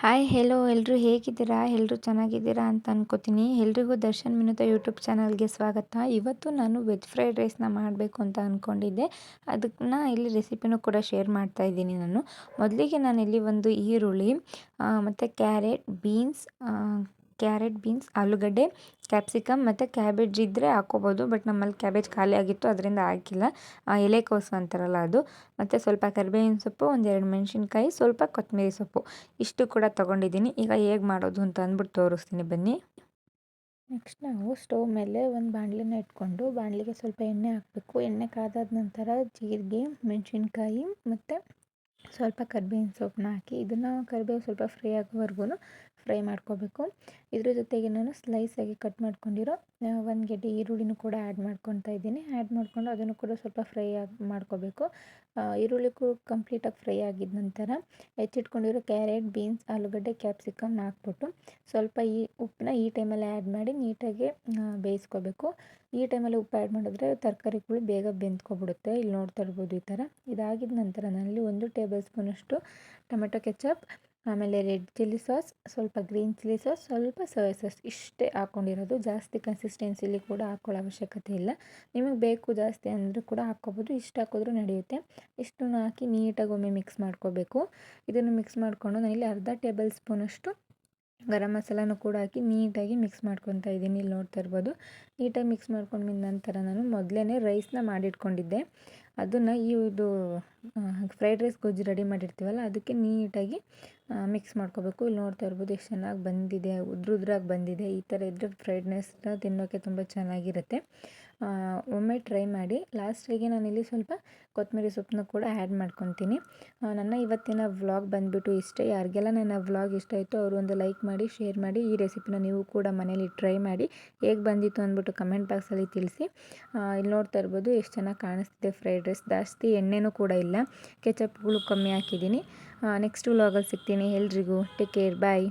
Hi hello ಎಲ್ಲರೂ ಹೇಗಿದ್ದೀರಾ? ಎಲ್ಲರೂ ಚೆನ್ನಾಗಿದ್ದೀರಾ ಅಂತ ಅನ್ಕೋತೀನಿ. ಎಲ್ರಿಗೂ ದರ್ಶನ್ ವಿನುತಾ ಯೂಟ್ಯೂಬ್ ಚಾನಲ್ಗೆ ಸ್ವಾಗತ. ಇವತ್ತು ನಾನು ವೆಜ್ ಫ್ರೈಡ್ ರೈಸ್ನ ಮಾಡಬೇಕು ಅಂತ ಅಂದ್ಕೊಂಡಿದ್ದೆ. ಅದನ್ನ ಇಲ್ಲಿ ರೆಸಿಪಿನೂ ಕೂಡ ಶೇರ್ ಮಾಡ್ತಾ ಇದ್ದೀನಿ ನಾನು. ಮೊದಲಿಗೆ ನಾನಿಲ್ಲಿ ಒಂದು ಈರುಳ್ಳಿ ಮತ್ತು ಕ್ಯಾರೆಟ್, ಬೀನ್ಸ್, ಆಲೂಗಡ್ಡೆ, ಕ್ಯಾಪ್ಸಿಕಮ್ ಮತ್ತು ಕ್ಯಾಬೇಜ್ ಇದ್ದರೆ ಹಾಕ್ಕೋಬೋದು. ಬಟ್ ನಮ್ಮಲ್ಲಿ ಕ್ಯಾಬೇಜ್ ಖಾಲಿ ಆಗಿತ್ತು, ಅದರಿಂದ ಹಾಕಿಲ್ಲ. ಎಲೆಕೋಸು ಅಂತಾರಲ್ಲ ಅದು, ಮತ್ತು ಸ್ವಲ್ಪ ಕರಿಬೇವಿನ ಸೊಪ್ಪು, ಒಂದೆರಡು ಮೆಣಸಿನ್ಕಾಯಿ, ಸ್ವಲ್ಪ ಕೊತ್ತಂಬರಿ ಸೊಪ್ಪು, ಇಷ್ಟು ಕೂಡ ತೊಗೊಂಡಿದ್ದೀನಿ. ಈಗ ಹೇಗೆ ಮಾಡೋದು ಅಂತ ಅಂದ್ಬಿಟ್ಟು ತೋರಿಸ್ತೀನಿ ಬನ್ನಿ. ನೆಕ್ಸ್ಟ್ ನಾವು ಸ್ಟವ್ ಮೇಲೆ ಒಂದು ಬಾಣಲಿನ ಇಟ್ಕೊಂಡು ಬಾಣಲಿಗೆ ಸ್ವಲ್ಪ ಎಣ್ಣೆ ಹಾಕಬೇಕು. ಎಣ್ಣೆ ಕಾದಾದ ನಂತರ ಜೀರಿಗೆ, ಮೆಣಸಿನ್ಕಾಯಿ ಮತ್ತು ಸ್ವಲ್ಪ ಕರಿಬೇವಿನ ಸೊಪ್ಪನ್ನ ಹಾಕಿ ಇದನ್ನು ಕರಿಬೇವು ಸ್ವಲ್ಪ ಫ್ರೈ ಆಗೋವರೆಗೂ ಫ್ರೈ ಮಾಡ್ಕೋಬೇಕು. ಇದ್ರ ಜೊತೆಗೆ ನಾನು ಸ್ಲೈಸಾಗಿ ಕಟ್ ಮಾಡ್ಕೊಂಡಿರೋ ಒಂದು ಗೆಡ್ಡೆ ಈರುಳ್ಳಿನೂ ಕೂಡ ಆ್ಯಡ್ ಮಾಡ್ಕೊತಾ ಇದ್ದೀನಿ. ಆ್ಯಡ್ ಮಾಡಿಕೊಂಡು ಅದನ್ನು ಕೂಡ ಸ್ವಲ್ಪ ಫ್ರೈ ಮಾಡ್ಕೋಬೇಕು. ಈರುಳ್ಳಿ ಕಂಪ್ಲೀಟಾಗಿ ಫ್ರೈ ಆಗಿದ ನಂತರ ಹೆಚ್ಚಿಟ್ಕೊಂಡಿರೋ ಕ್ಯಾರೆಟ್, ಬೀನ್ಸ್, ಆಲೂಗಡ್ಡೆ, ಕ್ಯಾಪ್ಸಿಕಮ್ನ ಹಾಕ್ಬಿಟ್ಟು ಸ್ವಲ್ಪ ಉಪ್ಪನ್ನ ಈ ಟೈಮಲ್ಲಿ ಆ್ಯಡ್ ಮಾಡಿ ನೀಟಾಗಿ ಬೇಯಿಸ್ಕೋಬೇಕು. ಈ ಟೈಮಲ್ಲಿ ಉಪ್ಪು ಆ್ಯಡ್ ಮಾಡಿದ್ರೆ ತರಕಾರಿಗಳು ಬೇಗ ಬೆಂದ್ಕೊಬಿಡುತ್ತೆ. ಇಲ್ಲಿ ನೋಡ್ತಾ ಇರ್ಬೋದು ಈ ಥರ. ಇದಾಗಿದ ನಂತರ ನಾನಲ್ಲಿ 1 ಟೇಬಲ್ ಸ್ಪೂನಷ್ಟು ಟೊಮೆಟೊ ಕೆಚಪ್, ಆಮೇಲೆ ರೆಡ್ ಚಿಲ್ಲಿ ಸಾಸ್, ಸ್ವಲ್ಪ ಗ್ರೀನ್ ಚಿಲ್ಲಿ ಸಾಸ್, ಸ್ವಲ್ಪ ಸೋಯಾ ಸಾಸ್ ಇಷ್ಟೇ ಹಾಕ್ಕೊಂಡಿರೋದು. ಜಾಸ್ತಿ ಕನ್ಸಿಸ್ಟೆನ್ಸಿಲಿ ಕೂಡ ಹಾಕ್ಕೊಳ್ಳೋ ಅವಶ್ಯಕತೆ ಇಲ್ಲ. ನಿಮಗೆ ಬೇಕು ಜಾಸ್ತಿ ಅಂದರೂ ಕೂಡ ಹಾಕ್ಕೋಬೋದು, ಇಷ್ಟು ಹಾಕಿದ್ರೂ ನಡೆಯುತ್ತೆ. ಇಷ್ಟನ್ನು ಹಾಕಿ ನೀಟಾಗಿ ಒಮ್ಮೆ ಮಿಕ್ಸ್ ಮಾಡ್ಕೋಬೇಕು. ಇದನ್ನು ಮಿಕ್ಸ್ ಮಾಡಿಕೊಂಡು ನಾನಿಲ್ಲಿ ಅರ್ಧ ಟೇಬಲ್ ಸ್ಪೂನಷ್ಟು ಗರಂ ಮಸಾಲನೂ ಕೂಡ ಹಾಕಿ ನೀಟಾಗಿ ಮಿಕ್ಸ್ ಮಾಡ್ಕೊತಾ ಇದ್ದೀನಿ. ಇಲ್ಲಿ ನೋಡ್ತಾ ಇರ್ಬೋದು. ನೀಟಾಗಿ ಮಿಕ್ಸ್ ಮಾಡ್ಕೊಂಡ್ಮೇಲೆ ನಂತರ ನಾನು ಮೊದಲೇ ರೈಸ್ನ ಮಾಡಿಟ್ಕೊಂಡಿದ್ದೆ. ಅದನ್ನು ಇದು ಫ್ರೈಡ್ ರೈಸ್ ಗೊಜ್ಜು ರೆಡಿ ಮಾಡಿರ್ತೀವಲ್ಲ ಅದಕ್ಕೆ ನೀಟಾಗಿ ಮಿಕ್ಸ್ ಮಾಡ್ಕೋಬೇಕು. ಇಲ್ಲಿ ನೋಡ್ತಾ ಇರ್ಬೋದು ಎಷ್ಟು ಚೆನ್ನಾಗಿ ಬಂದಿದೆ, ಉದ್ರುದ್ರಾಗಿ ಬಂದಿದೆ. ಈ ಥರ ಇದ್ದರೆ ಫ್ರೈಡ್ ರೈಸ್ನ ತಿನ್ನೋಕ್ಕೆ ತುಂಬ ಚೆನ್ನಾಗಿರುತ್ತೆ. ಒಮ್ಮೆ ಟ್ರೈ ಮಾಡಿ. ಲಾಸ್ಟಿಗೆ ನಾನಿಲ್ಲಿ ಸ್ವಲ್ಪ ಕೊತ್ತಂಬರಿ ಸೊಪ್ಪನ್ನ ಕೂಡ ಆ್ಯಡ್ ಮಾಡ್ಕೊತೀನಿ. ನನ್ನ ಇವತ್ತಿನ ವ್ಲಾಗ್ ಬಂದುಬಿಟ್ಟು ಇಷ್ಟೇ. ಯಾರಿಗೆಲ್ಲ ನನ್ನ ವ್ಲಾಗ್ ಇಷ್ಟ ಆಯಿತು ಅವರು ಒಂದು ಲೈಕ್ ಮಾಡಿ, ಶೇರ್ ಮಾಡಿ. ಈ ರೆಸಿಪಿನ ನೀವು ಕೂಡ ಮನೇಲಿ ಟ್ರೈ ಮಾಡಿ ಹೇಗೆ ಬಂದಿತ್ತು ಅಂದ್ಬಿಟ್ಟು ಕಮೆಂಟ್ ಬಾಕ್ಸಲ್ಲಿ ತಿಳಿಸಿ. ಇಲ್ಲಿ ನೋಡ್ತಾ ಇರ್ಬೋದು ಎಷ್ಟು ಚೆನ್ನಾಗಿ ಕಾಣಿಸ್ತಿದೆ ಫ್ರೈಡ್ ರೈಸ್. ಜಾಸ್ತಿ ಎಣ್ಣೆನೂ ಕೂಡ ಇಲ್ಲ, ಕೆಚಪ್ಗಳು ಕಮ್ಮಿ ಹಾಕಿದ್ದೀನಿ. ನೆಕ್ಸ್ಟ್ ವ್ಲಾಗಲ್ಲಿ ಸಿಗ್ತೀನಿ. ಎಲ್ರಿಗೂ ಟೇಕ್ ಕೇರ್, ಬಾಯ್.